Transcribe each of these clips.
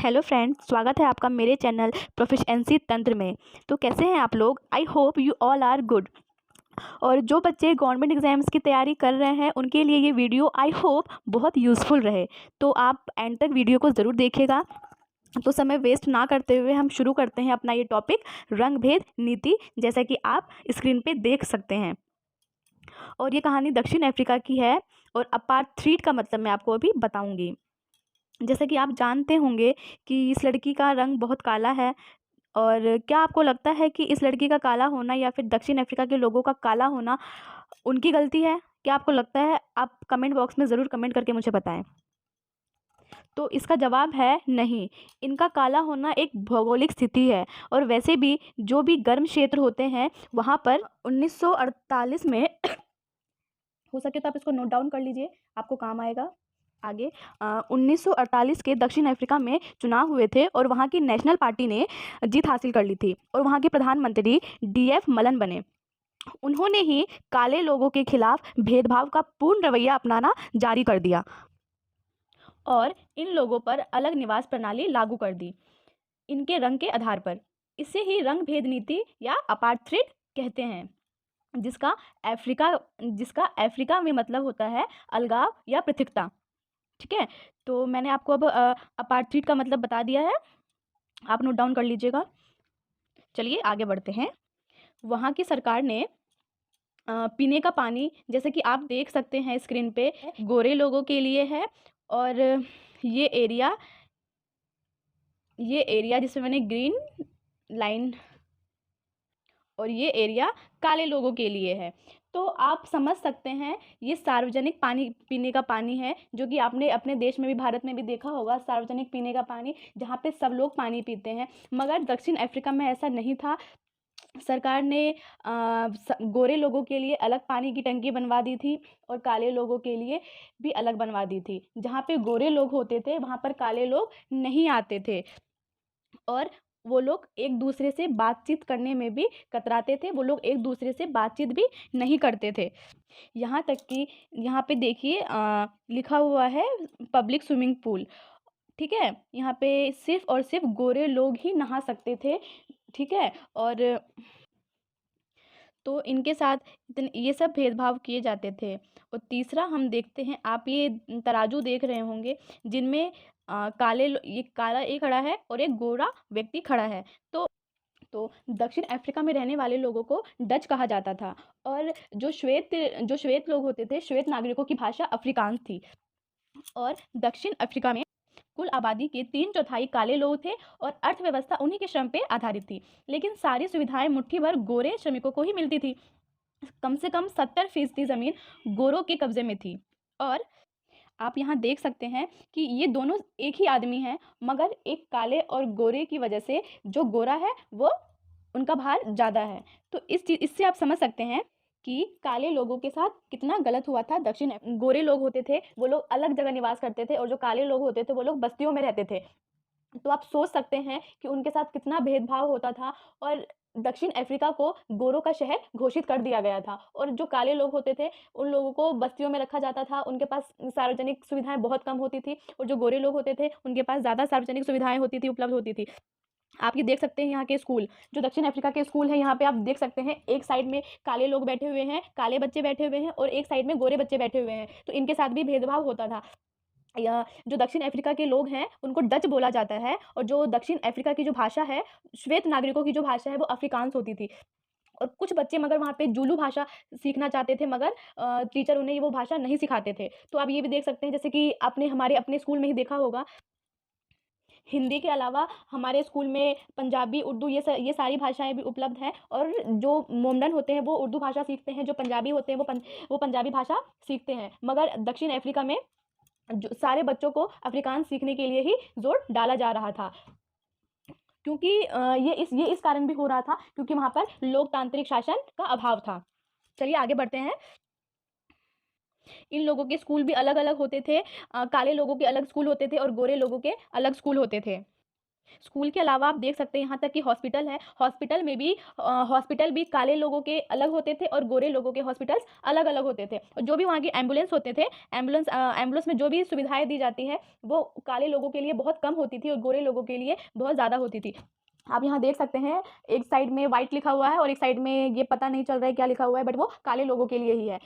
Hello friends, स्वागत है आपका मेरे चैनल प्रोफिशिएंसी तंत्र में। तो कैसे हैं आप लोग? I hope you all are good. और जो बच्चे गवर्नमेंट एग्जाम्स की तैयारी कर रहे हैं उनके लिए ये वीडियो आई होप बहुत यूज़फुल रहे। तो आप एंड तक वीडियो को ज़रूर देखिएगा। तो समय वेस्ट ना करते हुए हम शुरू करते हैं अपना ये टॉपिक, रंग भेद नीति, जैसा कि आप स्क्रीन पे देख सकते हैं। और ये कहानी दक्षिण अफ्रीका की है और अपार्थ्रीड का मतलब मैं आपको अभी बताऊँगी। जैसा कि आप जानते होंगे कि इस लड़की का रंग बहुत काला है। और क्या आपको लगता है कि इस लड़की का काला होना या फिर दक्षिण अफ्रीका के लोगों का काला होना उनकी गलती है? क्या आपको लगता है? आप कमेंट बॉक्स में ज़रूर कमेंट करके मुझे बताएं। तो इसका जवाब है नहीं। इनका काला होना एक भौगोलिक स्थिति है। और वैसे भी जो भी गर्म क्षेत्र होते हैं वहाँ पर 1948 में हो सके तो आप इसको नोट डाउन कर लीजिए, आपको काम आएगा आगे। 1948 के दक्षिण अफ्रीका में चुनाव हुए थे और वहाँ की नेशनल पार्टी ने जीत हासिल कर ली थी और वहाँ के प्रधानमंत्री डीएफ मलन बने। उन्होंने ही काले लोगों के खिलाफ भेदभाव का पूर्ण रवैया अपनाना जारी कर दिया और इन लोगों पर अलग निवास प्रणाली लागू कर दी इनके रंग के आधार पर। इसे ही रंग भेद नीति या अपार्थ्रीड कहते हैं, जिसका अफ्रीका में मतलब होता है अलगाव या पृथकता। ठीक है, तो मैंने आपको अब अपार्थ्रीड का मतलब बता दिया है, आप नोट डाउन कर लीजिएगा। चलिए आगे बढ़ते हैं। वहाँ की सरकार ने पीने का पानी, जैसे कि आप देख सकते हैं स्क्रीन पे, गोरे लोगों के लिए है। और ये एरिया जिसमें मैंने ग्रीन लाइन, और ये एरिया काले लोगों के लिए है। तो आप समझ सकते हैं ये सार्वजनिक पानी, पीने का पानी है, जो कि आपने अपने देश में भी, भारत में भी देखा होगा, सार्वजनिक पीने का पानी जहाँ पे सब लोग पानी पीते हैं। मगर दक्षिण अफ्रीका में ऐसा नहीं था। सरकार ने गोरे लोगों के लिए अलग पानी की टंकी बनवा दी थी और काले लोगों के लिए भी अलग बनवा दी थी। जहाँ पे गोरे लोग होते थे वहाँ पर काले लोग नहीं आते थे और वो लोग एक दूसरे से बातचीत करने में भी कतराते थे। वो लोग एक दूसरे से बातचीत भी नहीं करते थे। यहाँ तक कि यहाँ पे देखिए लिखा हुआ है पब्लिक स्विमिंग पूल। ठीक है, यहाँ पे सिर्फ और सिर्फ गोरे लोग ही नहा सकते थे। ठीक है, और तो इनके साथ ये सब भेदभाव किए जाते थे। और तीसरा हम देखते हैं, आप ये तराजू देख रहे होंगे जिनमें ये काला एक खड़ा है और एक गोरा व्यक्ति खड़ा है। तो दक्षिण अफ्रीका में रहने वाले लोगों को डच कहा जाता था और जो श्वेत लोग होते थे, श्वेत नागरिकों की भाषा अफ्रीकांस थी। और दक्षिण अफ्रीका में कुल आबादी के 3/4 काले लोग थे और अर्थव्यवस्था उन्हीं के श्रम पे आधारित थी। लेकिन सारी सुविधाएं मुट्ठी भर गोरे श्रमिकों को ही मिलती थी। कम से कम 70% ज़मीन गोरों के कब्जे में थी। और आप यहाँ देख सकते हैं कि ये दोनों एक ही आदमी हैं, मगर एक काले और गोरे की वजह से जो गोरा है वो उनका भार ज़्यादा है। तो इससे आप समझ सकते हैं कि काले लोगों के साथ कितना गलत हुआ था। गोरे लोग होते थे वो लोग अलग जगह निवास करते थे और जो काले लोग होते थे वो लोग बस्तियों में रहते थे। तो आप सोच सकते हैं कि उनके साथ कितना भेदभाव होता था। और दक्षिण अफ्रीका को गोरों का शहर घोषित कर दिया गया था और जो काले लोग होते थे उन लोगों को बस्तियों में रखा जाता था। उनके पास सार्वजनिक सुविधाएं बहुत कम होती थी और जो गोरे लोग होते थे उनके पास ज़्यादा सार्वजनिक सुविधाएं होती थी, उपलब्ध होती थी। आप ये देख सकते हैं यहाँ के स्कूल, जो दक्षिण अफ्रीका के स्कूल हैं, यहाँ पे आप देख सकते हैं एक साइड में काले लोग बैठे हुए हैं, काले बच्चे बैठे हुए हैं और एक साइड में गोरे बच्चे बैठे हुए हैं। तो इनके साथ भी भेदभाव होता था। या जो दक्षिण अफ्रीका के लोग हैं उनको डच बोला जाता है और जो दक्षिण अफ्रीका की जो भाषा है, श्वेत नागरिकों की जो भाषा है, वो अफ्रीकांस होती थी। और कुछ बच्चे मगर वहाँ पे जुलू भाषा सीखना चाहते थे, मगर टीचर उन्हें वो भाषा नहीं सिखाते थे। तो आप ये भी देख सकते हैं, जैसे कि आपने हमारे अपने स्कूल में ही देखा होगा, हिंदी के अलावा हमारे स्कूल में पंजाबी, उर्दू, ये सारी भाषाएं भी उपलब्ध हैं। और जो मोमडन होते हैं वो उर्दू भाषा सीखते हैं, जो पंजाबी होते हैं वो पंजाबी भाषा सीखते हैं। मगर दक्षिण अफ्रीका में जो सारे बच्चों को अफ्रीकांस सीखने के लिए ही जोर डाला जा रहा था, क्योंकि ये इस कारण भी हो रहा था क्योंकि वहाँ पर लोकतांत्रिक शासन का अभाव था। चलिए आगे बढ़ते हैं। इन लोगों के स्कूल भी अलग अलग होते थे। काले लोगों के अलग स्कूल होते थे और गोरे लोगों के अलग स्कूल होते थे। स्कूल के अलावा आप देख सकते हैं यहाँ तक कि हॉस्पिटल है, हॉस्पिटल भी काले लोगों के अलग होते थे और गोरे लोगों के हॉस्पिटल्स अलग अलग होते थे। और जो भी वहाँ की एम्बुलेंस होते थे, एम्बुलेंस में जो भी सुविधाएं दी जाती है वो काले लोगों के लिए बहुत कम होती थी और गोरे लोगों के लिए बहुत ज़्यादा होती थी। आप यहाँ देख सकते हैं एक साइड में वाइट लिखा हुआ है और एक साइड में ये पता नहीं चल रहा है क्या लिखा हुआ है, बट वो काले लोगों के लिए ही है।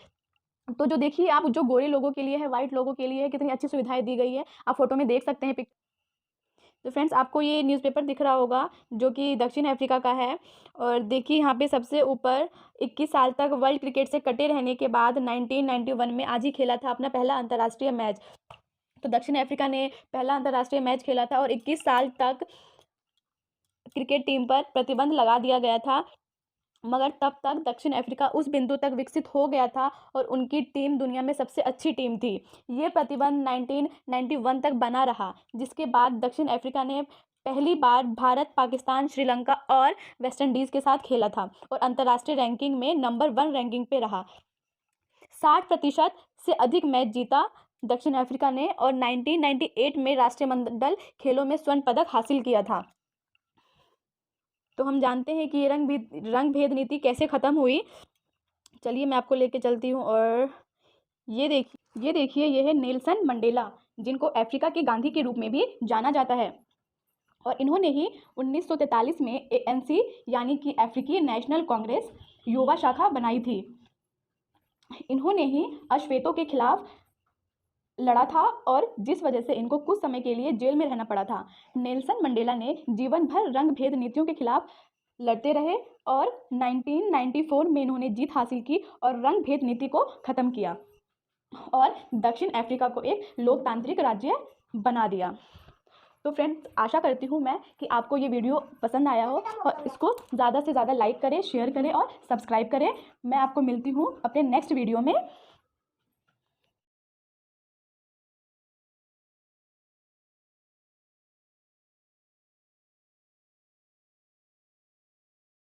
तो जो देखिए आप, जो गोरे लोगों के लिए है, वाइट लोगों के लिए है, कितनी अच्छी सुविधाएं दी गई है, आप फोटो में देख सकते हैं। तो फ्रेंड्स, आपको ये न्यूज़पेपर दिख रहा होगा जो कि दक्षिण अफ्रीका का है। और देखिए यहाँ पे सबसे ऊपर 21 साल तक वर्ल्ड क्रिकेट से कटे रहने के बाद 1991 में आज ही खेला था अपना पहला अंतर्राष्ट्रीय मैच। तो दक्षिण अफ्रीका ने पहला अंतर्राष्ट्रीय मैच खेला था और 21 साल तक क्रिकेट टीम पर प्रतिबंध लगा दिया गया था। मगर तब तक दक्षिण अफ्रीका उस बिंदु तक विकसित हो गया था और उनकी टीम दुनिया में सबसे अच्छी टीम थी। ये प्रतिबंध 1991 तक बना रहा, जिसके बाद दक्षिण अफ्रीका ने पहली बार भारत, पाकिस्तान, श्रीलंका और वेस्ट इंडीज़ के साथ खेला था और अंतर्राष्ट्रीय रैंकिंग में नंबर 1 रैंकिंग पे रहा। 60% से अधिक मैच जीता दक्षिण अफ्रीका ने और 1998 में राष्ट्रमंडल खेलों में स्वर्ण पदक हासिल किया था। तो हम जानते हैं कि ये रंग भेद नीति कैसे ख़त्म हुई। चलिए मैं आपको लेके चलती हूँ। और ये देखिए ये है नेल्सन मंडेला, जिनको अफ्रीका के गांधी के रूप में भी जाना जाता है। और इन्होंने ही 1943 में ANC यानी कि अफ्रीकी नेशनल कांग्रेस युवा शाखा बनाई थी। इन्होंने ही अश्वेतों के खिलाफ लड़ा था और जिस वजह से इनको कुछ समय के लिए जेल में रहना पड़ा था। नेल्सन मंडेला ने जीवन भर रंग भेद नीतियों के खिलाफ लड़ते रहे और 1994 में इन्होंने जीत हासिल की और रंग भेद नीति को ख़त्म किया और दक्षिण अफ्रीका को एक लोकतांत्रिक राज्य बना दिया। तो फ्रेंड्स, आशा करती हूँ मैं कि आपको ये वीडियो पसंद आया हो और इसको ज़्यादा से ज़्यादा लाइक करें, शेयर करें और सब्सक्राइब करें। मैं आपको मिलती हूँ अपने नेक्स्ट वीडियो में।